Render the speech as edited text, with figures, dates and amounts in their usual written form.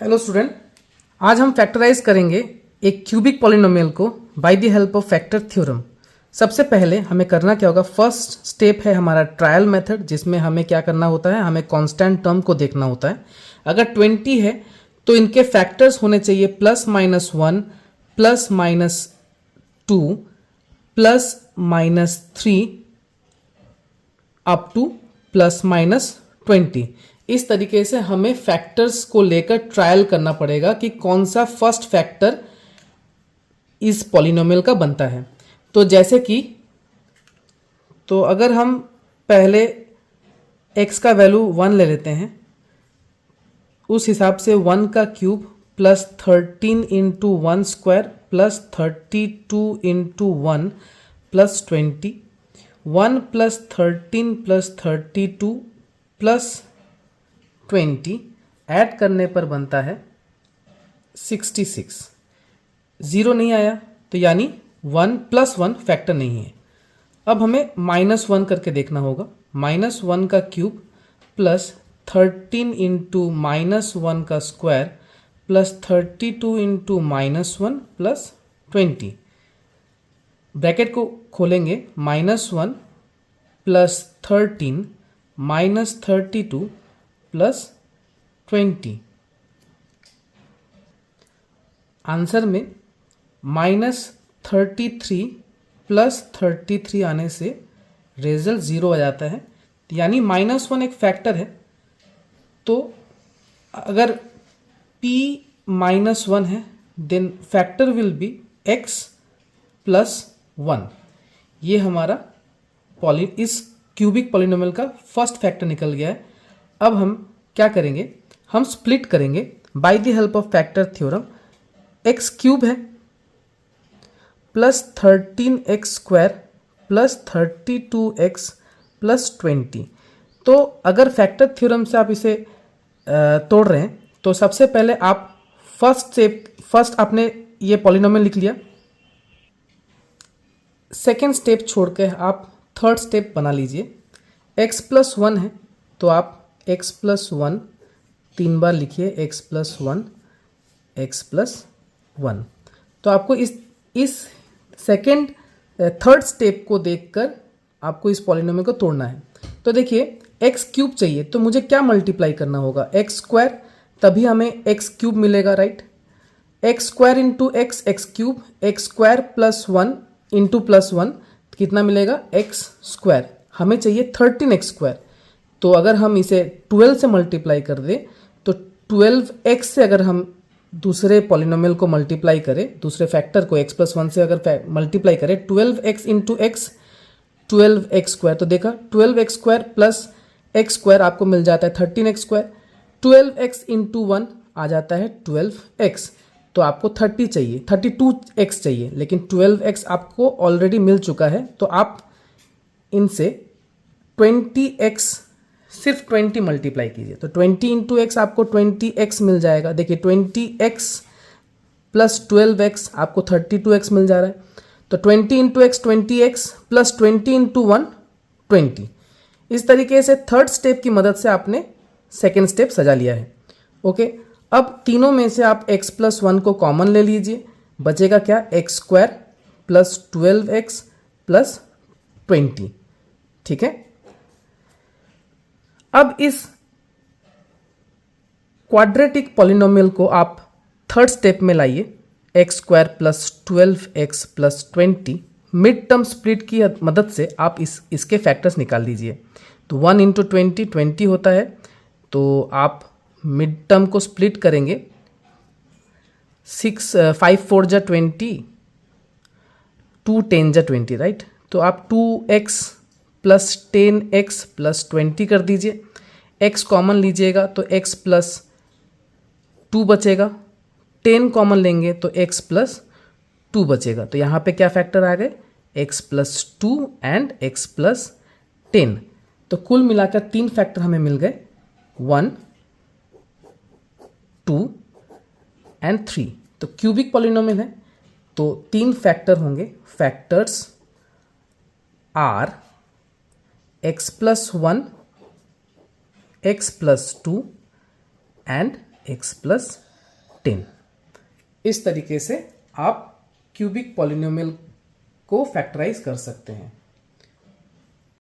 Hello student, आज हम factorise करेंगे एक क्यूबिक पॉलिनोमियल को by the help of factor theorem. सबसे पहले हमें करना क्या होगा, फर्स्ट स्टेप है हमारा ट्रायल मेथड, जिसमें हमें क्या करना होता है, हमें कांस्टेंट टर्म को देखना होता है। अगर 20 है तो इनके फैक्टर्स होने चाहिए +-1, +-2, +-3 अप टू +-20। इस तरीके से हमें फैक्टर्स को लेकर ट्रायल करना पड़ेगा कि कौन सा फर्स्ट फैक्टर इस पॉलिनोमियल का बनता है। तो जैसे कि अगर हम पहले x का वैल्यू 1 ले लेते हैं, उस हिसाब से 1 का cube +13 into 1 square +32 into 1 +20, 1 +13 +32 +20 add करने पर बनता है 66। ज़ीरो नहीं आया तो यानी 1 + 1 फैक्टर नहीं है। अब हमें -1 करके देखना होगा। -1 का क्यूब +13 इंटू -1 का स्क्वायर +32 इंटू -1 +20। ब्रैकेट को खोलेंगे, -1 +13 -32 +20। आंसर में -33 +33 आने से रिजल्ट 0 आ जाता है, यानी -1 एक फैक्टर है। तो अगर p -1 है then factor will be x + 1। ये हमारा इस क्यूबिक पॉलिनोमियल का फर्स्ट फैक्टर निकल गया है। अब हम क्या करेंगे, हम स्प्लिट करेंगे by the help of factor theorem. x cube है +13x स्क्वायर +32x +20। तो अगर फैक्टर थ्योरम से आप इसे तोड़ रहे हैं तो सबसे पहले आप फर्स्ट आपने ये पॉलिनोमियल लिख लिया। सेकेंड स्टेप छोड़ के आप थर्ड स्टेप बना लीजिए। x + 1 है तो आप x + 1 3 बार लिखिए, x + 1 x + 1। तो आपको इस सेकेंड थर्ड स्टेप को देखकर आपको इस पॉलिनोमियल को तोड़ना है। तो देखिए x क्यूब चाहिए तो मुझे क्या मल्टीप्लाई करना होगा, x स्क्वायर, तभी हमें x क्यूब मिलेगा, right. x square into x cube, x square +1 into +1 कितना मिलेगा, x स्क्वायर। हमें चाहिए 13x स्क्वायर, तो अगर हम इसे 12 से मल्टीप्लाई कर दें तो 12x से अगर हम दूसरे पॉलिनोमियल को मल्टीप्लाई करें, दूसरे फैक्टर को x + 1 से अगर मल्टीप्लाई करें, 12x into x 12x square, तो देखा 12x square plus x square आपको मिल जाता है 13x स्क्वायर। 12x इंटू 1 आ जाता है 12x। तो आपको 32x चाहिए, लेकिन 12x आपको ऑलरेडी मिल चुका है। तो आप इनसे 20x, सिर्फ 20 मल्टीप्लाई कीजिए, तो 20 इंटू x आपको 20x मिल जाएगा। देखिए 20x + 12x आपको 32x मिल जा रहा है। तो 20 इंटू x 20x + 20 इंटू 1 20। इस तरीके से थर्ड स्टेप की मदद से आपने सेकेंड स्टेप सजा लिया है। ओके, अब तीनों में से आप x + 1 को कॉमन ले लीजिए, बचेगा क्या, x स्क्वायर + 12x + 20। ठीक है। अब इस क्वाड्रेटिक पॉलिनोमियल को आप थर्ड स्टेप में लाइए, x square + 12x + 20। Mid term split की मदद से आप इसके फैक्टर्स निकाल दीजिए। तो 1 इंटू 20 20 होता है, तो आप मिड टर्म को स्प्लिट करेंगे, 5 4 जा 20, 2 10 जा 20, राइट। तो आप 2x + 10x + 20 कर दीजिए। x कॉमन लीजिएगा तो x + 2 बचेगा, 10 कॉमन लेंगे तो x + 2 बचेगा। तो यहाँ पे क्या फैक्टर आ गए, x + 2 एंड x + 10। तो कुल मिलाकर 3 फैक्टर हमें मिल गए, 1 2 एंड 3। तो क्यूबिक पॉलिनोमियल है तो 3 फैक्टर होंगे। Factors are x + 1 x + 2 and x + 10। इस तरीके से आप क्यूबिक पॉलिनोमियल को फैक्टराइज कर सकते हैं।